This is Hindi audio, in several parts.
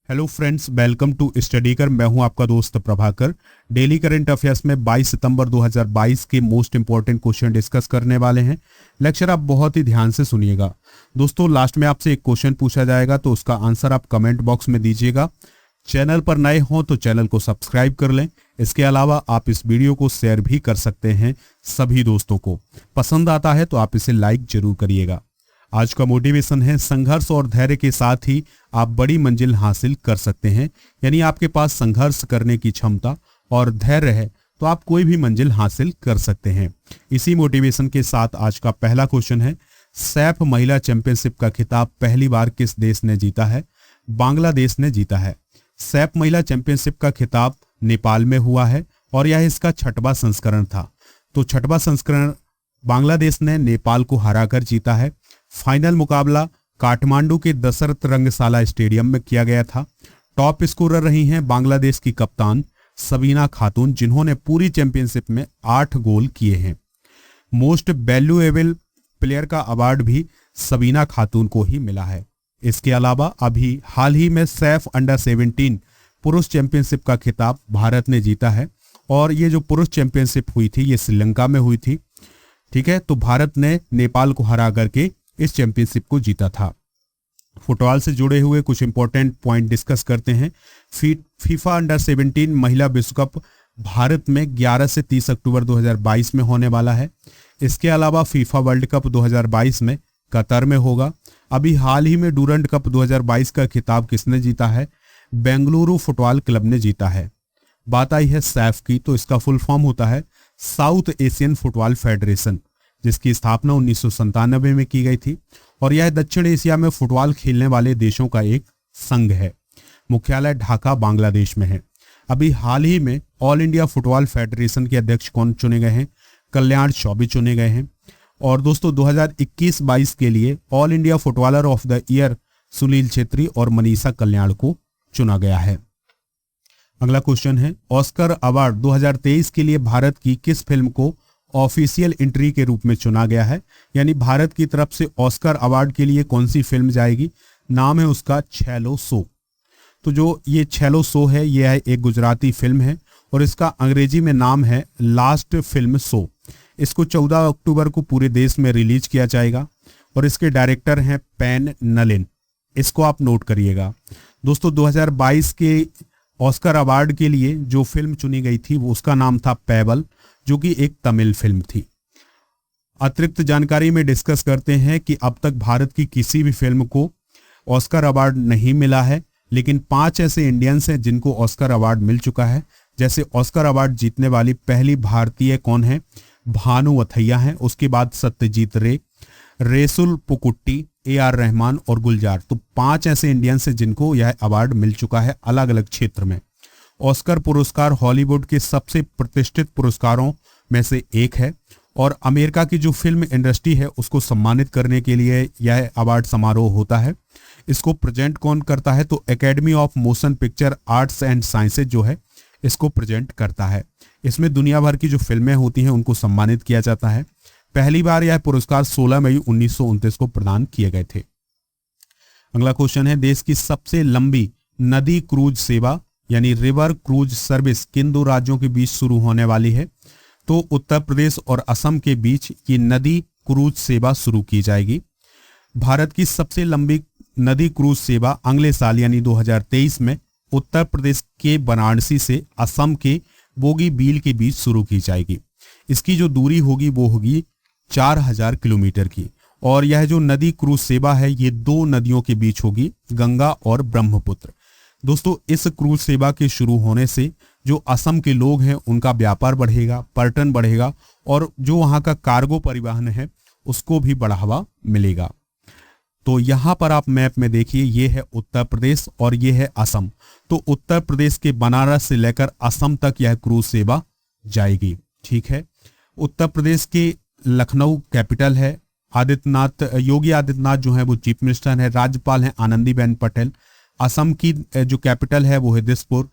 Hello friends, welcome to study कर। मैं हूं आपका दोस्त प्रभाकर। डेली करंट अफेयर्स में 22 सितंबर 2022 के मोस्ट इंपॉर्टेंट क्वेश्चन डिस्कस करने वाले हैं। लेक्चर आप बहुत ही ध्यान से सुनिएगा। दोस्तों, लास्ट में आपसे एक क्वेश्चन पूछा जाएगा तो उसका आंसर आप कमेंट बॉक्स में दीजिएगा। चैनल पर नए हों तो चैनल को सब्सक्राइब कर लें। इसके अलावा आप इस वीडियो को शेयर भी कर सकते हैं सभी दोस्तों को। पसंद आता है तो आप इसे लाइक जरूर करिएगा। आज का मोटिवेशन है, संघर्ष और धैर्य के साथ ही आप बड़ी मंजिल हासिल कर सकते हैं। यानी आपके पास संघर्ष करने की क्षमता और धैर्य है तो आप कोई भी मंजिल हासिल कर सकते हैं। इसी मोटिवेशन के साथ आज का पहला क्वेश्चन है, सैफ महिला चैंपियनशिप का खिताब पहली बार किस देश ने जीता है? बांग्लादेश ने जीता है। सैफ महिला चैंपियनशिप का खिताब नेपाल में हुआ है और यह इसका 6वां संस्करण था। तो 6वां संस्करण बांग्लादेश ने नेपाल को हराकर जीता है। फाइनल मुकाबला काठमांडू के दशरथ रंगशाला स्टेडियम में किया गया था। टॉप स्कोरर रही हैं बांग्लादेश की कप्तान सबीना खातून, जिन्होंने पूरी चैंपियनशिप में 8 गोल किए हैं। मोस्ट वैल्यूएबल प्लेयर का अवार्ड भी सबीना खातून को ही मिला है। इसके अलावा अभी हाल ही में सैफ अंडर 17 पुरुष चैंपियनशिप का खिताब भारत ने जीता है और ये जो पुरुष चैंपियनशिप हुई थी ये श्रीलंका में हुई थी। ठीक है, तो भारत ने नेपाल को हरा करके इस चैंपियनशिप को जीता था। फुटबॉल से जुड़े हुए कुछ इंपॉर्टेंट पॉइंट डिस्कस करते हैं। फीफा अंडर 17 महिला विश्व कप भारत में 11 से 30 अक्टूबर 2022 में होने वाला है। इसके अलावा फीफा वर्ल्ड कप 2022 में कतर में होगा। अभी हाल ही में डूरंड कप 2022 का खिताब किसने जीता है? बेंगलुरु फुटबॉल क्लब ने जीता है। बात आई है सैफ की, तो इसका फुल फॉर्म होता है साउथ एशियन फुटबॉल फेडरेशन, जिसकी स्थापना 1997 में की गई थी और यह दक्षिण एशिया में फुटबॉल खेलने वाले देशों का एक संघ है। मुख्यालय ढाका बांग्लादेश में है। अभी हाल ही में ऑल इंडिया फुटबॉल फेडरेशन के अध्यक्ष कौन चुने गए हैं? कल्याण चौबे चुने गए हैं। और दोस्तों 2021-22 के लिए all India footballer of the year Sunil Chhetri और मनीषा कल्याण को चुना गया है। अगला क्वेश्चन है, ऑस्कर अवार्ड 2023 के लिए भारत की किस फिल्म को ऑफिशियल एंट्री के रूप में चुना गया है? यानी भारत की तरफ से ऑस्कर अवार्ड के लिए कौन सी फिल्म जाएगी? नाम है उसका छेलो शो। तो जो ये छेलो शो है यह एक गुजराती फिल्म है और इसका अंग्रेजी में नाम है लास्ट फिल्म शो। इसको 14 अक्टूबर को पूरे देश में रिलीज किया जाएगा और इसके डायरेक्टर हैं पेन नलिन। इसको आप नोट करिएगा। दोस्तों 2022 के ऑस्कर अवार्ड के लिए जो फिल्म चुनी गई थी वो उसका नाम था पेबल, जो कि एक तमिल फिल्म थी। अतिरिक्त जानकारी में डिस्कस करते हैं कि अब तक भारत की किसी भी फिल्म को ऑस्कर अवार्ड नहीं मिला है, लेकिन 5 ऐसे इंडियंस हैं जिनको ऑस्कर अवार्ड मिल चुका है। जैसे ऑस्कर अवार्ड जीतने वाली पहली भारतीय कौन है? भानु अथैया हैं। उसके बाद सत्यजीत रे, रेसुल पुकुट्टी, AR रहमान और गुलजार। तो 5 ऐसे इंडियंस हैं जिनको यह अवार्ड मिल चुका है अलग अलग क्षेत्र में। ऑस्कर पुरस्कार हॉलीवुड के सबसे प्रतिष्ठित पुरस्कारों में से एक है और अमेरिका की जो फिल्म इंडस्ट्री है उसको सम्मानित करने के लिए यह अवार्ड समारोह होता है। इसको प्रेजेंट कौन करता है? तो academy of motion picture arts and sciences जो है इसको प्रेजेंट करता है। इसमें दुनिया भर की जो फिल्में होती हैं उनको सम्मानित किया जाता है। पहली बार यह पुरस्कार 16 मई 1929 को प्रदान किए गए थे। अगला क्वेश्चन है, देश की सबसे लंबी नदी क्रूज सेवा यानी रिवर क्रूज सर्विस किन 2 राज्यों के बीच शुरू होने वाली है? तो उत्तर प्रदेश और असम के बीच ये नदी क्रूज सेवा शुरू की जाएगी। भारत की सबसे लंबी नदी क्रूज सेवा अगले साल यानी 2023 में उत्तर प्रदेश के वाराणसी से असम के बोगीबील के बीच शुरू की जाएगी। इसकी जो दूरी होगी वो होगी 4000 किलोमीटर की और यह जो नदी क्रूज सेवा है ये 2 नदियों के बीच होगी, गंगा और ब्रह्मपुत्र। दोस्तों इस क्रूज सेवा के शुरू होने से जो असम के लोग हैं उनका व्यापार बढ़ेगा, पर्यटन बढ़ेगा और जो वहाँ का कार्गो परिवहन है उसको भी बढ़ावा मिलेगा। तो यहाँ पर आप मैप में देखिए, ये है उत्तर प्रदेश और ये है असम। तो उत्तर प्रदेश के बनारस से लेकर असम तक यह क्रूज सेवा जाएगी। ठीक है, उत्तर प्रदेश के लखनऊ कैपिटल है। योगी आदित्यनाथ जो है वो चीफ मिनिस्टर है। राज्यपाल हैं आनंदीबेन पटेल। असम की जो कैपिटल है वो है दिसपुर।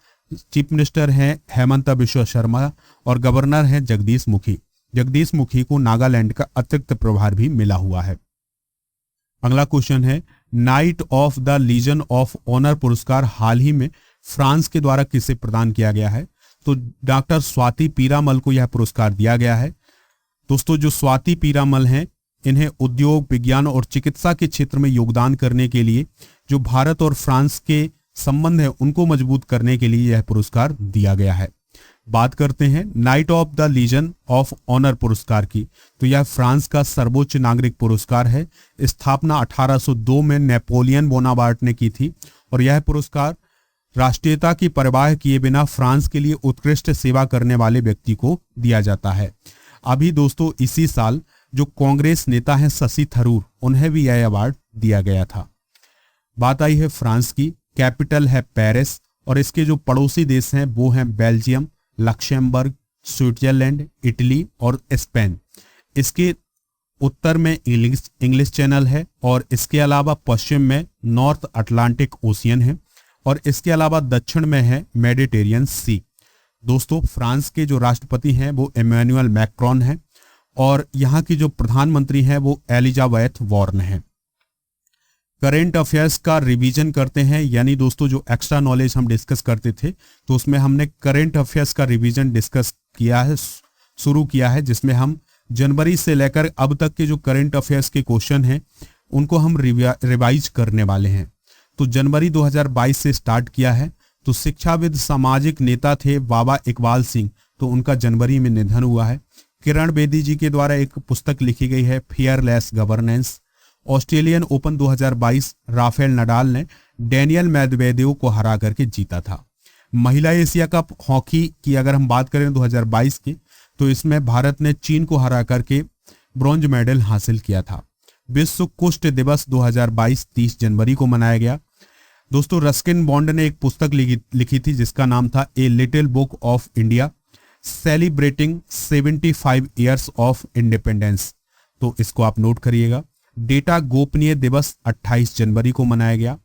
चीफ मिनिस्टर हैं हेमंत बिश्व शर्मा और गवर्नर हैं जगदीश मुखी। जगदीश मुखी को नागालैंड का अतिरिक्त प्रभार भी मिला हुआ है। अगला क्वेश्चन है, knight of the legion of honour पुरस्कार हाल ही में फ्रांस के द्वारा किसे प्रदान किया गया है? तो डॉक्टर स्वाति पीरामल को यह पुरस्कार दिया गया है। दोस्तों, जो स्वाति पीरामल हैं, इन्हें उद्योग, विज्ञान और चिकित्सा के क्षेत्र में योगदान करने के लिए, जो भारत और फ्रांस के संबंध है उनको मजबूत करने के लिए यह पुरस्कार दिया गया है। बात करते हैं knight of the legion of honour पुरस्कार की, तो यह फ्रांस का सर्वोच्च नागरिक पुरस्कार है। स्थापना 1802 में नेपोलियन बोनापार्ट ने की थी और यह पुरस्कार राष्ट्रीयता की परवाह किए बिना फ्रांस के लिए उत्कृष्ट सेवा करने वाले व्यक्ति को दिया जाता है। अभी दोस्तों इसी साल जो कांग्रेस नेता हैं शशि थरूर, उन्हें भी यह अवार्ड दिया गया था। बात आई है फ्रांस की, कैपिटल है पेरिस और इसके जो पड़ोसी देश हैं वो हैं बेल्जियम, लक्सेमबर्ग, स्विट्जरलैंड, इटली और स्पेन। इसके उत्तर में इंग्लिश चैनल है और इसके अलावा पश्चिम में नॉर्थ अटलांटिक ओशियन है और इसके अलावा दक्षिण में है मेडिटेरियन सी। दोस्तों, फ्रांस के जो राष्ट्रपति हैं वो इमैनुअल मैक्रोन हैं और यहाँ की जो प्रधानमंत्री हैं वो एलिजाबेथ वॉर्न है। करेंट अफेयर्स का रिवीजन करते हैं, यानी दोस्तों जो एक्स्ट्रा नॉलेज हम डिस्कस करते थे तो उसमें हमने करेंट अफेयर्स का रिवीजन डिस्कस किया है, शुरू किया है, जिसमें हम जनवरी से लेकर अब तक के जो करेंट अफेयर्स के क्वेश्चन हैं उनको हम रिवाइज करने वाले हैं। तो जनवरी 2022 से स्टार्ट किया है। तो शिक्षाविद, सामाजिक नेता थे बाबा इकबाल सिंह, तो उनका जनवरी में निधन हुआ है। किरण बेदी जी के द्वारा एक पुस्तक लिखी गई है fearless governance. Australian open 2022 Rafael Nadal ने डेनियल मेदवेदेव को हरा करके जीता था। महिला एशिया कप हॉकी की अगर हम बात करें 2022 की, तो इसमें भारत ने चीन को हरा करके ब्रॉन्ज मेडल हासिल किया था। विश्व कुष्ठ दिवस 2022 30 जनवरी को मनाया गया। दोस्तों, रस्किन बॉन्ड ने एक पुस्तक लिखी थी जिसका नाम था a little book of India celebrating 75 years of independence. तो इसको आप नोट करिएगा। डेटा गोपनीय दिवस 28 जनवरी को मनाया गया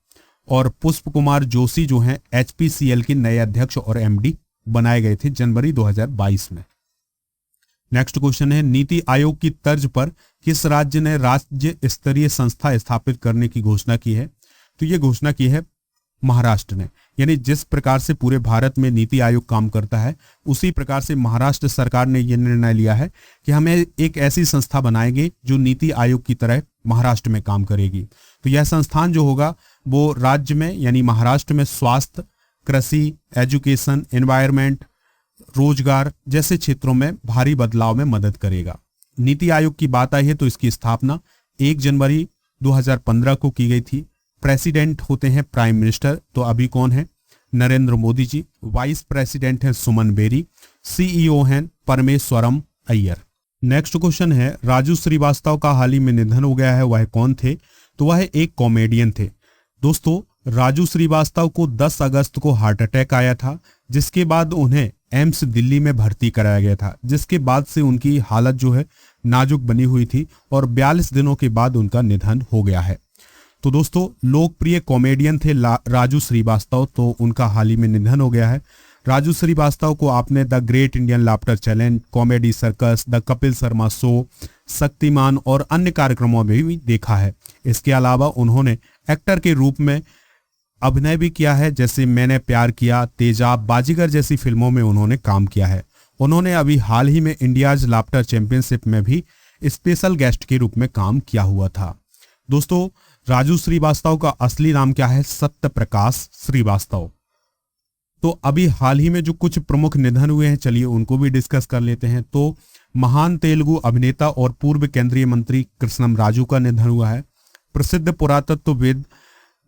और पुष्प कुमार जोशी जो हैं HPCL के नए अध्यक्ष और MD बनाए गए थे जनवरी 2022 में। नेक्स्ट क्वेश्चन है, नीति आयोग की तर्ज पर किस राज्य ने राज्य स्तरीय संस्था स्थापित करने की घोषणा की है? तो ये घोषणा की है महाराष्ट्र ने। यानी जिस प्रकार से पूरे भारत में नीति आयोग काम करता है उसी प्रकार से महाराष्ट्र सरकार ने यह निर्णय लिया है कि हमें एक ऐसी संस्था बनाएंगे जो नीति आयोग की तरह महाराष्ट्र में काम करेगी। तो यह संस्थान जो होगा वो राज्य में यानी महाराष्ट्र में स्वास्थ्य, कृषि, एजुकेशन, एनवायरमेंट, रोजगार जैसे क्षेत्रों में भारी बदलाव में मदद करेगा। नीति आयोग की बात आई है तो इसकी स्थापना 1 जनवरी 2015 को की गई थी। प्रेसिडेंट होते हैं प्राइम मिनिस्टर, तो अभी कौन है? नरेंद्र मोदी जी। वाइस प्रेसिडेंट हैं सुमन बेरी। CEO हैं परमेश्वरम अय्यर। नेक्स्ट क्वेश्चन है, राजू श्रीवास्तव का हाल ही में निधन हो गया है, वह कौन थे? तो वह एक कॉमेडियन थे। दोस्तों, राजू श्रीवास्तव को 10 अगस्त को हार्ट अटैक आया था, जिसके बाद उन्हें एम्स दिल्ली में भर्ती कराया गया था, जिसके बाद से उनकी हालत जो है नाजुक बनी हुई थी और 42 दिनों के बाद उनका निधन हो गया है। तो दोस्तों, लोकप्रिय कॉमेडियन थे राजू श्रीवास्तव, तो उनका हाल ही में निधन हो गया है। राजू श्रीवास्तव को आपने the great Indian laughter challenge, comedy circus, the Kapil Sharma show, Shaktimaan और अन्य कार्यक्रमों में भी देखा है। इसके अलावा उन्होंने एक्टर के रूप में अभिनय भी किया है, जैसे मैंने प्यार किया, तेजाब, बाजीगर जैसी फिल्मों में उन्होंने काम किया है। उन्होंने अभी हाल ही में इंडियाज लाफ्टर चैंपियनशिप में भी स्पेशल गेस्ट के रूप में काम किया हुआ था। दोस्तों, राजू श्रीवास्तव का असली नाम क्या है? सत्य प्रकाश श्रीवास्तव। तो अभी हाल ही में जो कुछ प्रमुख निधन हुए हैं, चलिए उनको भी डिस्कस कर लेते हैं। तो महान तेलुगु अभिनेता और पूर्व केंद्रीय मंत्री कृष्णम राजू का निधन हुआ है। प्रसिद्ध पुरातत्वविद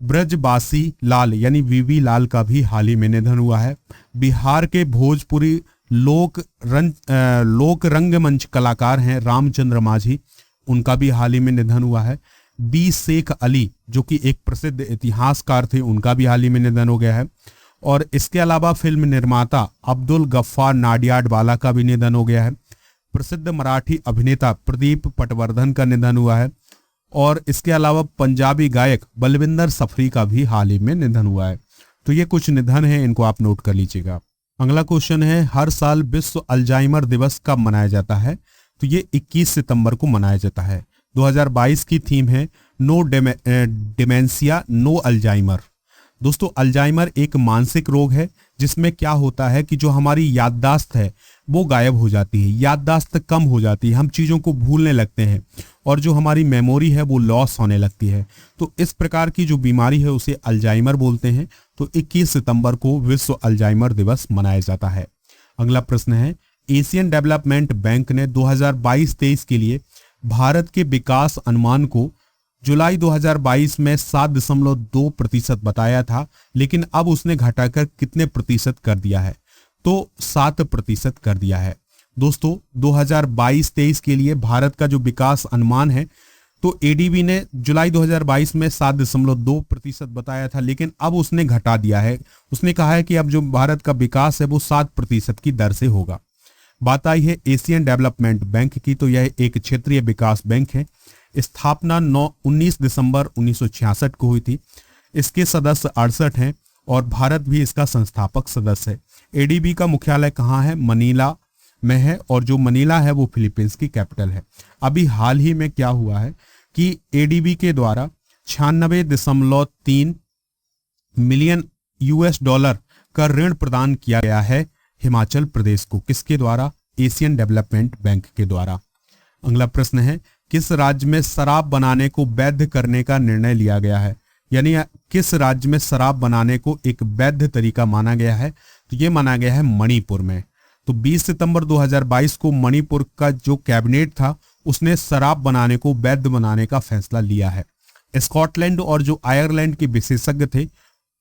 ब्रजबासी लाल यानी VV लाल का भी हाल ही में निधन हुआ है। बिहार के भोजपुरी लोक रंगमंच कलाकार हैं रामचंद्र माझी, उनका भी हाल ही में निधन हुआ है। B शेख अली जो कि एक प्रसिद्ध इतिहासकार थे, उनका भी हाल ही में निधन हो गया है। और इसके अलावा फिल्म निर्माता अब्दुल गफ्फार नाडियाडवाला का भी निधन हो गया है। प्रसिद्ध मराठी अभिनेता प्रदीप पटवर्धन का निधन हुआ है। और इसके अलावा पंजाबी गायक बलविंदर सफरी का भी हाल ही में निधन हुआ है। तो ये कुछ निधन है, इनको आप नोट कर लीजिएगा। अगला क्वेश्चन है, हर साल विश्व अल्जाइमर दिवस कब मनाया जाता है? तो ये 21 सितंबर को मनाया जाता है। 2022 की थीम है नो डिमेंशिया, नो अल्जाइमर। दोस्तों अल्जाइमर एक मानसिक रोग है जिसमें क्या होता है कि जो हमारी याददाश्त है वो गायब हो जाती है, याददाश्त कम हो जाती है, हम चीज़ों को भूलने लगते हैं और जो हमारी मेमोरी है वो लॉस होने लगती है। तो इस प्रकार की जो बीमारी है उसे अल्जाइमर बोलते हैं। तो 21 सितंबर को विश्व अल्जाइमर दिवस मनाया जाता है। अगला प्रश्न है, एशियन डेवलपमेंट बैंक ने 2022-23 के लिए भारत के विकास अनुमान को जुलाई 2022 में 7.2% बताया था, लेकिन अब उसने घटाकर कितने प्रतिशत कर दिया है? तो 7% कर दिया है। दोस्तों 2022-23 के लिए भारत का जो विकास अनुमान है तो एडीबी ने जुलाई 2022 में 7.2% बताया था, लेकिन अब उसने घटा दिया है। उसने कहा है कि अब जो भारत का विकास है वो 7% की दर से होगा। बात आई है एशियन डेवलपमेंट बैंक की, तो यह एक क्षेत्रीय विकास बैंक है। स्थापना 19 दिसंबर 1966 को हुई थी। इसके सदस्य 68 हैं और भारत भी इसका संस्थापक सदस्य है। एडीबी का मुख्यालय कहाँ है? मनीला में है, और जो मनीला है वो फिलीपींस की कैपिटल है। अभी हाल ही में क्या हुआ है कि एडीबी के द्वारा 96.3 मिलियन US$ का ऋण प्रदान किया गया है हिमाचल प्रदेश को। किसके द्वारा? एशियन डेवलपमेंट बैंक के द्वारा। अगला प्रश्न है, किस राज्य में शराब बनाने को वैध करने का निर्णय लिया गया है? यानी किस राज्य में शराब बनाने को एक वैध तरीका माना गया है? तो ये माना गया है मणिपुर में। तो 20 सितंबर 2022 को मणिपुर का जो कैबिनेट था उसने शराब बनाने को वैध बनाने का फैसला लिया है। स्कॉटलैंड और जो आयरलैंड के विशेषज्ञ थे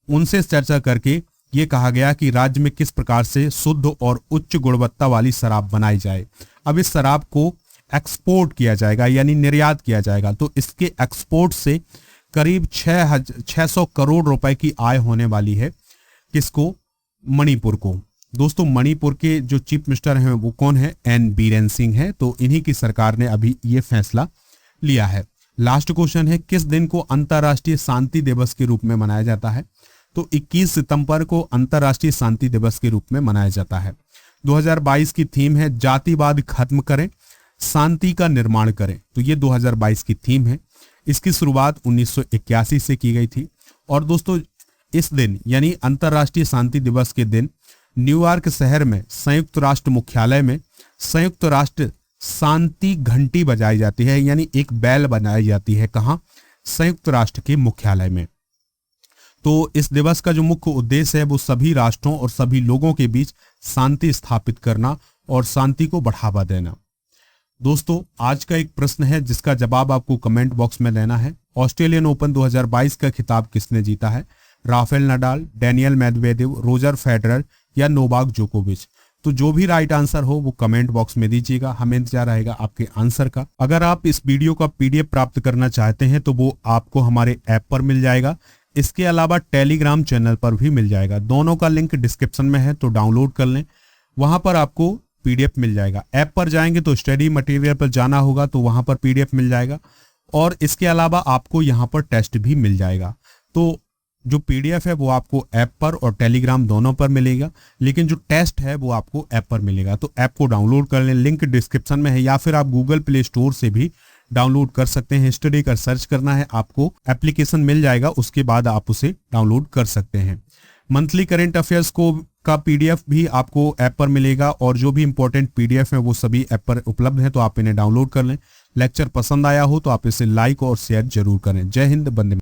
उनसे चर्चा करके ये कहा गया कि राज्य में किस प्रकार से शुद्ध और उच्च गुणवत्ता वाली शराब बनाई जाए। अब इस शराब को एक्सपोर्ट किया जाएगा यानी निर्यात किया जाएगा। तो इसके एक्सपोर्ट से करीब 600 करोड़ रुपए की आय होने वाली है। किसको? मणिपुर को। दोस्तों मणिपुर के जो चीफ मिनिस्टर हैं वो कौन है? एन बीरेन सिंह है। तो इन्हीं की सरकार ने अभी ये फैसला लिया है। लास्ट क्वेश्चन है, किस दिन को अंतर्राष्ट्रीय शांति दिवस के रूप में मनाया जाता है? तो 21 सितंबर को अंतर्राष्ट्रीय शांति दिवस के रूप में मनाया जाता है। 2022 की थीम है जातिवाद खत्म करें, शांति का निर्माण करें। तो ये 2022 की थीम है। इसकी शुरुआत 1981 से की गई थी। और दोस्तों इस दिन यानी अंतर्राष्ट्रीय शांति दिवस के दिन न्यूयॉर्क शहर में संयुक्त राष्ट्र मुख्यालय में संयुक्त राष्ट्र शांति घंटी बजाई जाती है, यानी एक बैल बनाई जाती है। कहाँ? संयुक्त राष्ट्र के मुख्यालय में। तो इस दिवस का जो मुख्य उद्देश्य है वो सभी राष्ट्रों और सभी लोगों के बीच शांति स्थापित करना और शांति को बढ़ावा देना। दोस्तों आज का एक प्रश्न है जिसका जवाब आपको कमेंट बॉक्स में देना है। ऑस्ट्रेलियन ओपन 2022 का खिताब किसने जीता है? Rafael Nadal, Daniel Medvedev, Roger Federer या नोवाक जोकोविच? तो जो भी राइट आंसर हो वो कमेंट बॉक्स में दीजिएगा। हमें इंतजार रहेगा आपके आंसर का। अगर आप इस वीडियो का PDF प्राप्त करना चाहते हैं तो वो आपको हमारे ऐप पर मिल जाएगा। इसके अलावा टेलीग्राम चैनल पर भी मिल जाएगा। दोनों का लिंक डिस्क्रिप्शन में है, तो डाउनलोड कर लें। वहां पर आपको PDF मिल जाएगा। ऐप पर जाएंगे तो स्टडी मटेरियल पर जाना होगा, तो वहां पर PDF मिल जाएगा। और इसके अलावा आपको यहाँ पर टेस्ट भी मिल जाएगा। तो जो PDF है वो आपको ऐप पर और टेलीग्राम दोनों पर मिलेगा, लेकिन जो टेस्ट है वो आपको ऐप पर मिलेगा। तो ऐप को डाउनलोड कर लें, लिंक डिस्क्रिप्शन में है, या फिर आप गूगल प्ले स्टोर से भी डाउनलोड कर सकते हैं। स्टडी कर सर्च करना है, आपको एप्लीकेशन मिल जाएगा, उसके बाद आप उसे डाउनलोड कर सकते हैं। मंथली करेंट अफेयर्स को का PDF भी आपको ऐप पर मिलेगा, और जो भी इंपॉर्टेंट PDF है वो सभी ऐप पर उपलब्ध है, तो आप इन्हें डाउनलोड कर लें। लेक्चर पसंद आया हो तो आप इसे लाइक और शेयर जरूर करें। जय हिंद, वंदे।